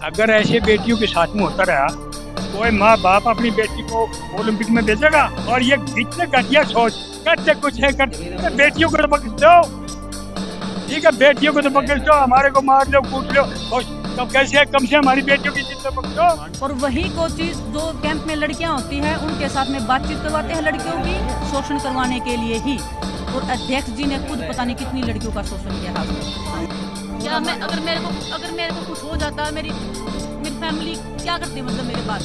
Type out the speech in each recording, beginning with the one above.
अगर ऐसे बेटियों के साथ में होता रहा, कोई माँ बाप अपनी बेटी को ओलंपिक में भेजेगा? और ये इतने घटिया सोच, करते कुछ है करते, बेटियों को तो बख्श दो, ठीक है, बेटियों को तो बख्श दो, हमारे को मार लो कूट लो, तो कैसे कम से हमारी बेटियों की इज्जत बख्शो। और वही कोचिज जो कैंप में लड़कियां होती हैं उनके साथ में बातचीत करवाते हैं लड़कियों की, शोषण करवाने के लिए ही। और अध्यक्ष जी ने खुद पता नहीं कितनी लड़कियों का शोषण किया है। क्या मैं अगर मेरे को कुछ हो जाता, मेरी फैमिली क्या करती, मतलब मेरे बाद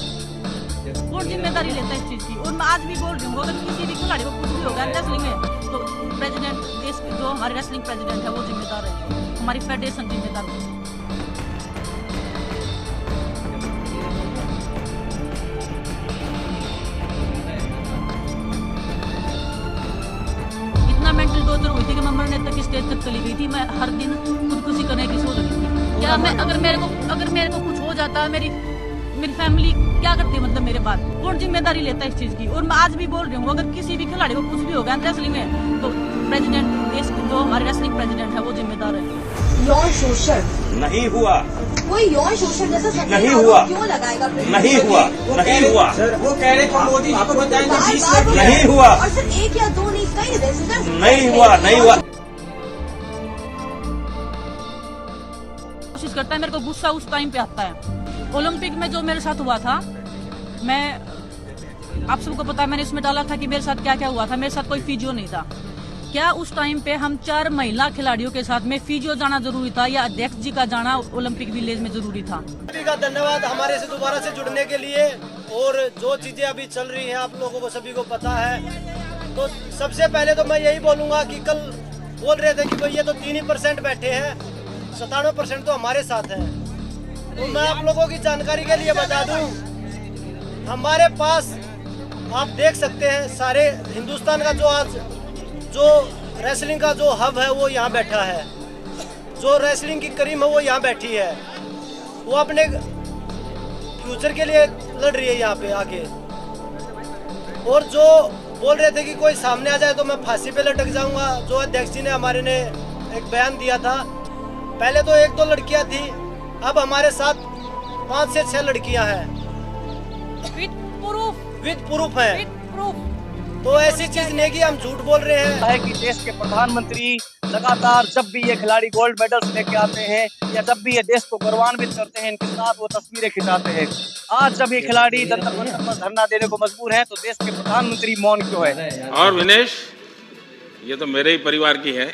कौन जिम्मेदारी लेता है इस चीज की? और मैं आज भी बोल रही हूँ, अगर किसी भी खिलाड़ी को कुछ भी होगा रेसलिंग में, तो प्रेसिडेंट, देश के जो हमारे रेसलिंग प्रेसिडेंट है वो जिम्मेदार है, हमारी फेडरेशन जिम्मेदार है। इतना मेंटल टॉर्चर हुई थी कि मैं मरने तक स्टेज तक चली गई थी। मैं हर दिन खुदकुशी करने की सोच रही थी। क्या मैं अगर मेरे को कुछ हो जाता, मेरी फैमिली क्या करती, मतलब मेरे बाद कौन जिम्मेदारी लेता है इस चीज की? और मैं आज भी बोल रही हूँ, अगर किसी भी खिलाड़ी को कुछ भी होगा रेसलिंग में, तो प्रेसिडेंट, देश जो हमारे रेसलिंग प्रेसिडेंट है वो जिम्मेदार है। यौन शोषण नहीं हुआ, कोई यौन शोषण जैसा संदेश नहीं हुआ, क्यों लगाएगा? नहीं हुआ, नहीं हुआ सर, वो कह रहे थे मोदी जी को बताएंगे 20 बार लाख नहीं हुआ, और सिर्फ एक या दो नहीं, कई रेजिडेंट्स नहीं हुआ, नहीं हुआ। कोशिश करता है, मेरे को गुस्सा उस टाइम पे आता है। ओलंपिक में जो मेरे साथ हुआ था, मैं आप सबको पता है, मैंने इसमें डाला था कि मेरे साथ क्या क्या हुआ था। मेरे साथ कोई फिजियो नहीं था। क्या उस टाइम पे हम 4 महिला खिलाड़ियों के साथ में फिजियो जाना जरूरी था, या अध्यक्ष जी का जाना ओलंपिक विलेज में जरूरी था? सभी का धन्यवाद हमारे से दोबारा से जुड़ने के लिए। और जो चीजें अभी चल रही हैं आप लोगों को सभी को पता है। तो सबसे पहले तो मैं यही बोलूंगा कि कल बोल रहे थे कि भाई ये तो 3% बैठे हैं, 97% तो हमारे साथ हैं। तो मैं आप लोगों की जानकारी के लिए बता दूं, हमारे पास आप देख सकते हैं सारे हिंदुस्तान का जो रेसलिंग का जो हब है वो यहाँ बैठा है। जो रेसलिंग की करीम है वो यहाँ बैठी है। वो अपने फ्यूचर के लिए लड़ रही है यहाँ पे आके। और जो बोल रहे थे कि कोई सामने आ जाए तो मैं फांसी पे लटक जाऊंगा, जो अध्यक्ष जी ने हमारे ने एक बयान दिया था। पहले तो 1-2 लड़कियां थी, अब हमारे साथ 5 से 6 लड़कियां हैं विद प्रूफ है। तो ऐसी चीज नहीं कि हम झूठ बोल रहे हैं। है कि देश के प्रधानमंत्री लगातार जब भी ये खिलाड़ी गोल्ड मेडल्स लेके आते हैं या जब भी ये देश को गौरवान्वित करते हैं, इनके साथ वो तस्वीरें खिंचाते हैं। आज जब ये खिलाड़ी जंतर मंतर पर धरना देने को मजबूर है, तो देश के प्रधानमंत्री मौन क्यों है? और विनेश, ये तो मेरे ही परिवार की है।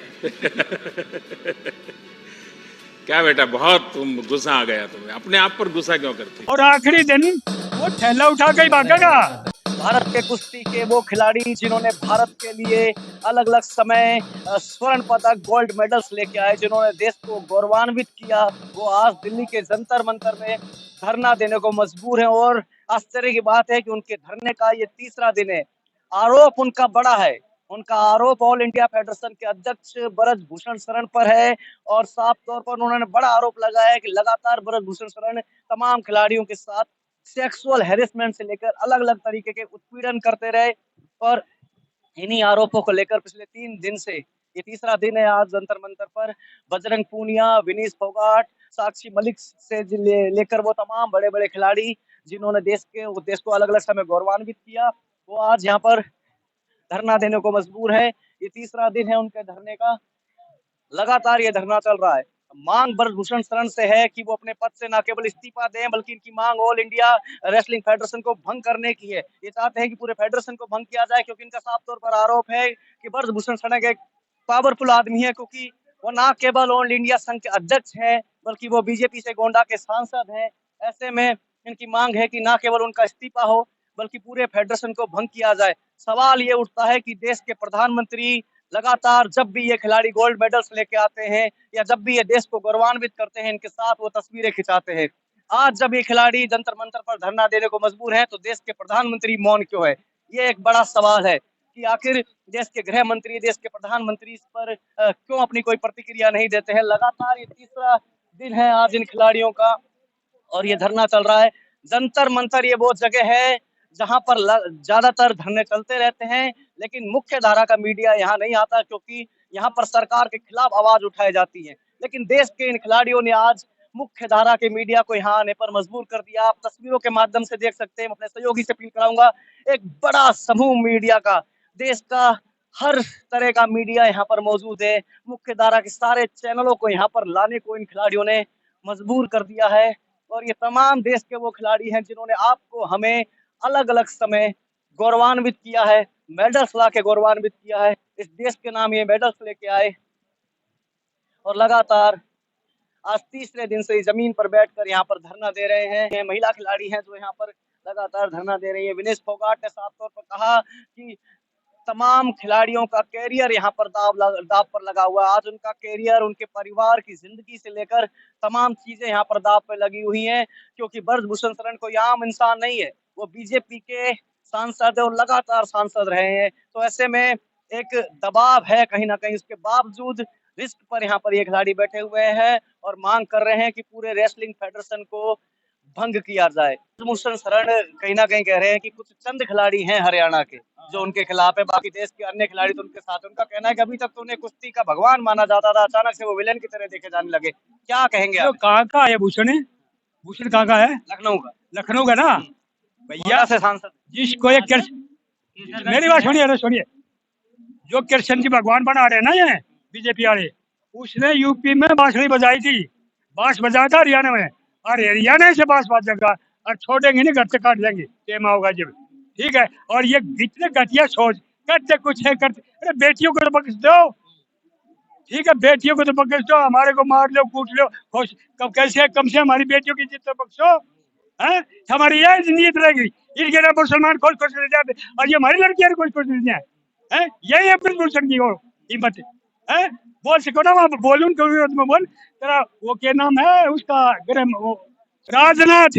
क्या बेटा, बहुत तुम गुस्सा आ गया, तुम्हें अपने आप पर गुस्सा क्यों करती? और आखिरी दिन वो थैला उठा के ही भागेगा। भारत के कुश्ती के वो खिलाड़ी जिन्होंने भारत के लिए अलग अलग समय स्वर्ण पदक, गोल्ड मेडल्स लेके आए, जिन्होंने देश को गौरवान्वित किया, वो आज दिल्ली के जंतर मंतर में धरना देने को मजबूर हैं। और आश्चर्य की बात है कि उनके धरने का ये 3रा दिन है। आरोप उनका बड़ा है। उनका आरोप ऑल इंडिया फेडरेशन के अध्यक्ष ब्रजभूषण शरण पर है, और साफ तौर पर उन्होंने बड़ा आरोप लगाया है कि लगातार ब्रजभूषण शरण तमाम खिलाड़ियों के साथ सेक्सुअल हैरेसमेंट से लेकर अलग अलग तरीके के उत्पीड़न करते रहे। और इन्हीं आरोपों को लेकर पिछले 3 दिन से, ये 3रा दिन है आज जंतर मंतर पर, बजरंग पूनिया, विनीश फोगाट, साक्षी मलिक से लेकर वो तमाम बड़े बड़े खिलाड़ी जिन्होंने देश को अलग अलग समय गौरवान्वित किया, वो आज यहाँ पर धरना देने को मजबूर है। ये 3रा दिन है उनके धरने का। लगातार ये धरना चल रहा है। मांग ब्रजभूषण शरण से है कि वो अपने पद से न केवल इस्तीफा दें, बल्कि इनकी मांग ऑल इंडिया रेसलिंग फेडरेशन को भंग करने की है। ये चाहते हैं कि पूरे फेडरेशन को भंग किया जाए, क्योंकि इनका साफ तौर पर आरोप है कि ब्रजभूषण शरण एक पावरफुल आदमी है, क्योंकि वो न केवल ऑल इंडिया संघ के अध्यक्ष है, बल्कि वो बीजेपी से गोंडा के सांसद हैं। ऐसे में इनकी मांग है कि न केवल उनका इस्तीफा हो, बल्कि पूरे फेडरेशन को भंग किया जाए। सवाल ये उठता है कि देश के प्रधानमंत्री लगातार जब भी ये खिलाड़ी गोल्ड मेडल्स लेके आते हैं या जब भी ये देश को गौरवान्वित करते हैं, इनके साथ वो तस्वीरें खिंचाते हैं। आज जब ये खिलाड़ी जंतर मंतर पर धरना देने को मजबूर हैं, तो देश के प्रधानमंत्री मौन क्यों है? ये एक बड़ा सवाल है कि आखिर देश के गृह मंत्री, देश के प्रधानमंत्री इस पर क्यों अपनी कोई प्रतिक्रिया नहीं देते हैं। लगातार ये 3रा दिन है आज इन खिलाड़ियों का, और ये धरना चल रहा है। जंतर मंतर ये वो जगह है जहां पर ज्यादातर धरने चलते रहते हैं, लेकिन मुख्य धारा का मीडिया यहाँ नहीं आता, क्योंकि यहाँ पर सरकार के खिलाफ आवाज उठाई जाती है। लेकिन देश के इन खिलाड़ियों ने आज मुख्य धारा के मीडिया को यहाँ आने पर मजबूर कर दिया। आप तस्वीरों के माध्यम से देख सकते हैं। मैं अपने सहयोगी से अपील कराऊंगा, एक बड़ा समूह मीडिया का, देश का हर तरह का मीडिया यहाँ पर मौजूद है। मुख्य धारा के सारे चैनलों को यहाँ पर लाने को इन खिलाड़ियों ने मजबूर कर दिया है। और ये तमाम देश के वो खिलाड़ी हैं जिन्होंने आपको हमें अलग अलग समय गौरवान्वित किया है, मेडल्स ला के गौरवान्वित किया है। इस देश के नाम ये मेडल्स लेके आए और लगातार आज तीसरे दिन से जमीन पर बैठकर यहाँ पर धरना दे रहे हैं। ये महिला खिलाड़ी हैं जो यहाँ पर लगातार धरना दे रही है। विनेश फोगाट ने साफ तौर पर कहा कि तमाम खिलाड़ियों का कैरियर यहाँ पर दाव पर लगा हुआ है। आज उनका कैरियर, उनके परिवार की जिंदगी से लेकर तमाम चीजें यहाँ पर दाव पे लगी हुई हैं, क्योंकि ब्रजभूषण शरण कोई आम इंसान नहीं है। वो बीजेपी के सांसद और लगातार सांसद रहे हैं। तो ऐसे में एक दबाव है कहीं ना कहीं, उसके बावजूद रिस्क पर यहाँ पर ये खिलाड़ी बैठे हुए हैं और मांग कर रहे हैं कि पूरे रेसलिंग फेडरेशन को भंग किया जाए। ब्रजभूषण शरण कहीं ना कहीं कह रहे हैं कि कुछ चंद खिलाड़ी हैं हरियाणा के जो उनके खिलाफ है, बाकी देश के अन्य खिलाड़ी तो उनके साथ। उनका कहना है कि अभी तक तो उन्हें कुश्ती का भगवान माना जाता था, अचानक से वो विलेन की तरह देखे जाने लगे। क्या कहेंगे आप? कहाँ का है भूषण? भूषण कहाँ का है? लखनऊ का। लखनऊ का ना भैया से सांसद जिसको एक मेरी बात सुनिए, जो कृष्ण जी भगवान बना रहे ना ये बीजेपी वाले, उसने यूपी में बांसुरी बजाई थी, बांस बजाया था हरियाणा में, और हरियाणा से बांस बाजेगा और छोड़ेंगे नहीं, घर से काट देंगे टेमा होगा जब। ठीक है, और ये इतने घटिया सोच, करते कुछ है करते, अरे बेटियों को तो बख्श दो। ठीक है, बेटियों को तो बख्श दो, हमारे को मार लो कूट लो, खुश कब कैसे कम से हमारी बेटियों की इज्जत तो बख्शो। है हमारी यह जिंदगी रहेगी, इनके ना मुसलमान खुश खुश रह जाते और ये हमारी लड़कियां खुश खुश रह जाए। है यही है ब्रजभूषण की हिम्मत है। बोल सको ना, वहाँ बोलूं तो बोल तेरा वो क्या नाम है उसका, राजनाथ,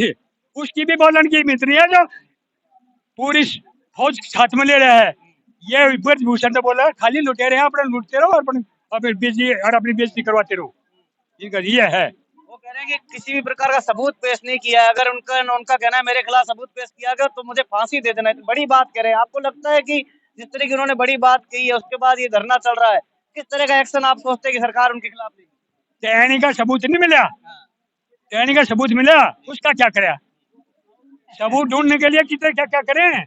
उसकी भी बोलन की हिम्मत नहीं है जो पूरी फौज साथ में ले रहा है। ये ब्रजभूषण तो बोला खाली लुटे रहे हैं, अपने लुटते रहो और अपनी बेइज्जती करवाते रहो, इनका ये है। वो कह रहे हैं कि किसी भी प्रकार का सबूत पेश नहीं किया, अगर उनका कहना है मेरे खिलाफ सबूत पेश किया गया तो मुझे फांसी दे देना है। बड़ी बात कह रहे हैं। आपको लगता है कि जिस तरह की उन्होंने बड़ी बात कही है उसके बाद ये धरना चल रहा है, किस तरह का एक्शन आप सोचते हैं कि सरकार उनके खिलाफ लेगी? टहनी का सबूत नहीं मिला, टहनी का सबूत मिला, उसका क्या करे? सबूत ढूंढने के लिए कितने क्या क्या करें?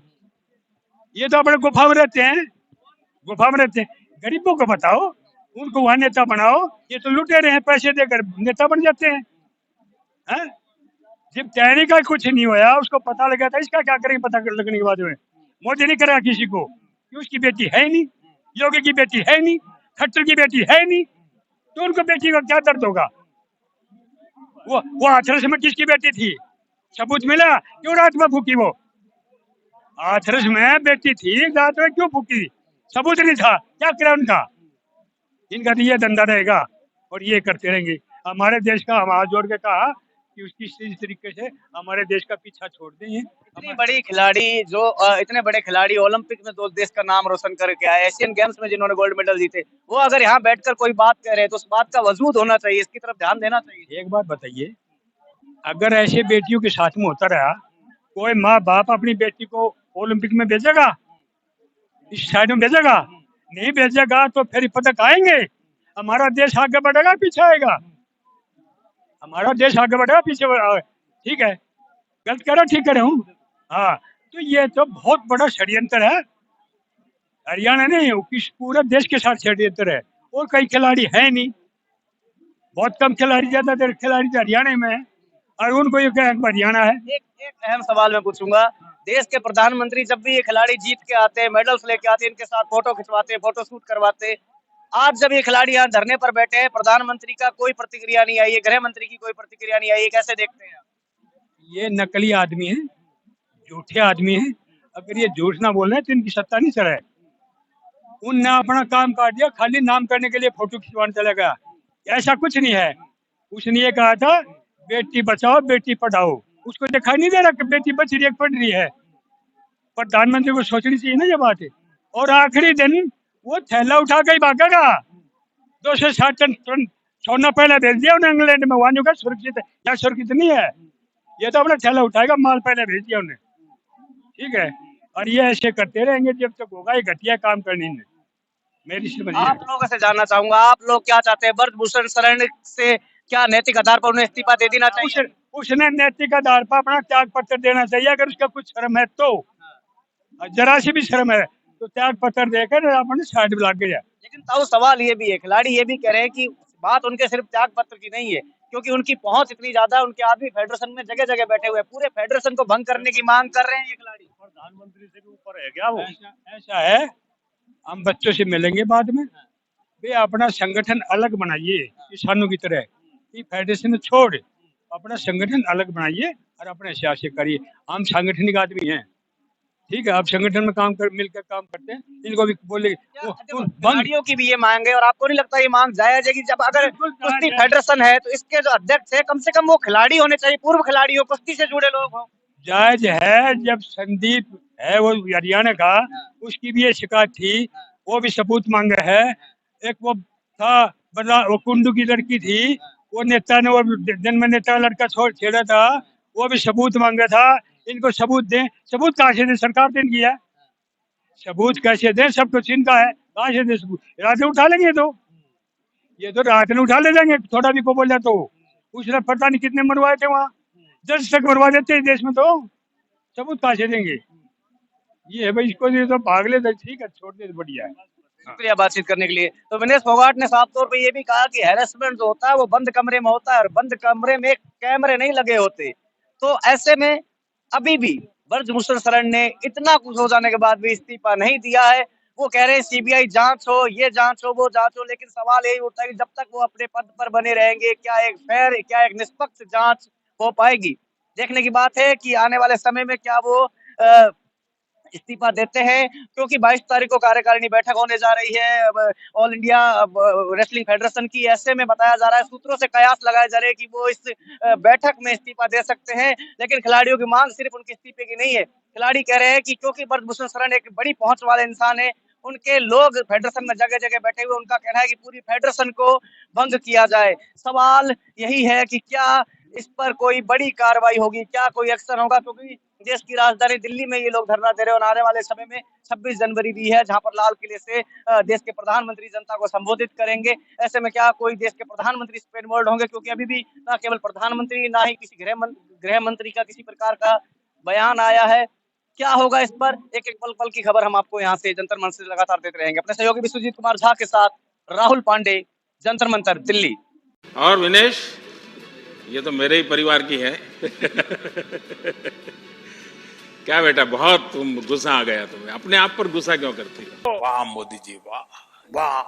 ये तो अपने गुफा में रहते हैं, गुफा में रहते हैं। गरीबों को बताओ, उनको वहां नेता बनाओ। ये तो लुटे रहे हैं, पैसे देकर नेता बन जाते हैं। जब टहनी का कुछ नहीं हुआ, उसको पता लगा था, इसका क्या करेंगे? पता लगने के बाद में मोदी नहीं करा किसी को कि उसकी बेटी है नहीं, योगी की बेटी है नहीं, खट्टर की बेटी है नहीं, तो उनको बेटी का क्या दर्द होगा? वो हाथरस में किसकी बेटी थी? सबूत मिला? क्यों रात में फूकी? वो हाथरस में बेटी थी, रात में क्यों फूकी? सबूत नहीं था, क्या करा उनका? इनका तो ये धंधा रहेगा और ये करते रहेंगे। हमारे देश का हम हाथ जोड़ के कहा कि उसकी इस तरीके से हमारे देश का पीछा छोड़ देंगे। इतनी बड़ी खिलाड़ी जो इतने बड़े खिलाड़ी ओलंपिक में दो देश का नाम रोशन करके आए, एशियन गेम्स में जिन्होंने गोल्ड मेडल जीते, वो अगर यहाँ बैठकर कोई बात कह रहे हैं तो उस बात का वजूद होना चाहिए, इसकी तरफ ध्यान देना चाहिए। एक बात बताइए, अगर ऐसे बेटियों के साथ में होता रहा, कोई माँ बाप अपनी बेटी को ओलंपिक में भेजेगा? इस साइड में भेजेगा? नहीं भेजेगा तो फिर पदक आएंगे? हमारा देश आगे बढ़ेगा पीछे आएगा? हमारा देश आगे बढ़ेगा पीछे बढ़ेगा। ठीक है, गलत कह रहा ठीक कह रहा हूँ। हाँ, तो ये तो बहुत बड़ा षड्यंत्र है। हरियाणा नहीं, किस पूरे देश के साथ षड्यंत्र है। और कई खिलाड़ी है नहीं, बहुत कम खिलाड़ी, ज्यादातर खिलाड़ी तो हरियाणा में है और उनको ये हरियाणा है। एक अहम सवाल मैं पूछूंगा, देश के प्रधानमंत्री जब भी ये खिलाड़ी जीत के आते हैं, मेडल्स लेके आते हैं, इनके साथ फोटो खिंचवाते हैं, फोटो शूट करवाते हैं, आज जब ये खिलाड़ी यहाँ धरने पर बैठे हैं, प्रधानमंत्री का कोई प्रतिक्रिया नहीं आई है, गृह मंत्री की कोई प्रतिक्रिया नहीं आई है, कैसे देखते हैं? ये नकली आदमी है, झूठे आदमी है। अगर ये झूठ ना बोल रहे तो इनकी सत्ता नहीं चल रहा है। उनने अपना काम काट दिया, खाली नाम करने के लिए फोटो खिंचवाने चला गया। ऐसा कुछ नहीं है। उसने ये कहा था बेटी बचाओ बेटी पढ़ाओ, उसको दिखाई नहीं दे रहा कि बेटी बच रही है पढ़ रही है? प्रधानमंत्री को सोचनी चाहिए ना ये बात है। और आखिरी दिन वो थैला उठा के ही भागेगा। 260 टन सोना पहले भेज दिया उन्हें इंग्लैंड में, वहां का सुरक्षित है या सुरक्षित नहीं है? ये तो अपना थैला उठाएगा, माल पहले भेज दिया उन्हें। ठीक है, और ये ऐसे करते रहेंगे जब तक होगा ये घटिया काम करने में। मेरी समझ आप लोगों से जानना चाहूंगा, आप लोग क्या चाहते हैं? ब्रजभूषण शरण से क्या नैतिक आधार पर उन्हें इस्तीफा दे देना चाहिए? उसने नैतिक आधार पर अपना त्याग पत्र देना चाहिए, अगर उसका कुछ शर्म है तो। जरा सी भी शर्म है तो त्याग पत्र देकर अपने साइड में लग गया। लेकिन ताऊ सवाल ये भी है, खिलाड़ी ये भी कह रहे हैं कि बात उनके सिर्फ त्याग पत्र की नहीं है, क्योंकि उनकी पहुंच इतनी ज्यादा है, उनके आदमी फेडरेशन में जगह जगह बैठे हुए हैं, पूरे फेडरेशन को भंग करने की मांग कर रहे हैं ये खिलाड़ी। प्रधानमंत्री से भी ऊपर है क्या वो? ऐसा है, हम बच्चों से मिलेंगे बाद में। वे अपना संगठन अलग बनाइए किसानों की तरह, ये फेडरेशन छोड़ अपना संगठन अलग बनाइए और अपने हिसाब से करिए। हम सांगठनिक आदमी हैं, ठीक है, आप संगठन में मिलकर काम करते हैं। इनको भी बोले खिलाड़ियों की भी ये मांग है, और आपको नहीं लगता ये मांग जायज है कि जब अगर कुश्ती फेडरेशन है तो इसके जो अध्यक्ष है कम से कम वो खिलाड़ी होने चाहिए, पूर्व खिलाड़ी हो, कुश्ती से जुड़े लोग हो। जायज है, जब संदीप है वो हरियाणा का, उसकी भी ये शिकायत थी, वो भी सबूत मांगा है। एक वो था बदला, वो कुंडू की लड़की थी, वो नेता ने वो जन्म नेता लड़का छेड़ा था, वो भी सबूत मांगा था। इनको सबूत दें, सबूत कहाँ से दें? सरकार ने किया, सबूत कैसे दें? सब कुछ इनका है, कहाँ से दें सबूत? रात में उठा लेंगे तो, ये तो रात में उठा ले जाएंगे, थोड़ा भी को बोला तो। उसने पता नहीं कितने मरवाए थे वहाँ, 10 तक मरवा देते हैं देश में, तो सबूत कहाँ से देंगे? ये है भाई, इसको तो भाग ले, ठीक है, छोड़ दे, बढ़िया है। शुक्रिया बातचीत करने के लिए। तो विनेश फोगाट ने साफ तौर पे ये भी कहा कि हैरेसमेंट जो होता है वो बंद कमरे में होता है, और बंद कमरे में कैमरे नहीं लगे होते। तो ऐसे में अभी भी ब्रजभूषण शरण ने इतना कुछ हो जाने के बाद भी इस्तीफा नहीं दिया है। वो कह रहे हैं सीबीआई जांच हो, ये जांच हो, वो जांच हो, लेकिन सवाल यही उठता है कि जब तक वो अपने पद पर बने रहेंगे, क्या एक फेयर, क्या एक निष्पक्ष जांच हो पाएगी? देखने की बात है कि आने वाले समय में क्या वो इस्तीफा देते हैं, क्योंकि 22 तारीख को कार्यकारिणी बैठक होने जा रही है ऑल इंडिया रेसलिंग फेडरेशन की। ऐसे में बताया जा रहा है, सूत्रों से कयास लगाए जा रहे हैं कि वो इस बैठक में इस्तीफा दे सकते हैं। लेकिन खिलाड़ियों की मांग सिर्फ उनके इस्तीफे की नहीं है। खिलाड़ी कह रहे हैं कि क्योंकि ब्रजभूषण शरण एक बड़ी पहुंच वाले इंसान है, उनके लोग फेडरेशन में जगह जगह बैठे हुए, उनका कहना है कि पूरी फेडरेशन को भंग किया जाए। सवाल यही है कि क्या इस पर कोई बड़ी कार्रवाई होगी, क्या कोई एक्शन होगा, क्योंकि देश की राजधानी दिल्ली में ये लोग धरना दे रहे हैं और आने वाले समय में 26 जनवरी भी है, जहां पर लाल किले से देश के प्रधानमंत्री जनता को संबोधित करेंगे। ऐसे में क्या कोई देश के प्रधानमंत्री इस पर इन्वॉल्व होंगे, क्योंकि अभी भी ना केवल प्रधानमंत्री, ना ही किसी गृह मंत्री का किसी प्रकार का बयान आया है। क्या होगा इस पर, एक एक पल पल की खबर हम आपको यहाँ से जंतर मंतर से लगातार देते रहेंगे। अपने सहयोगी विश्वजीत कुमार झा के साथ राहुल पांडे, जंतर मंतर, दिल्ली। और विनेश, ये तो मेरे ही परिवार की है। क्या बेटा, बहुत तुम गुस्सा आ गया तुम्हें, अपने आप पर गुस्सा क्यों करती हो? वाह मोदी जी, वाह वाह।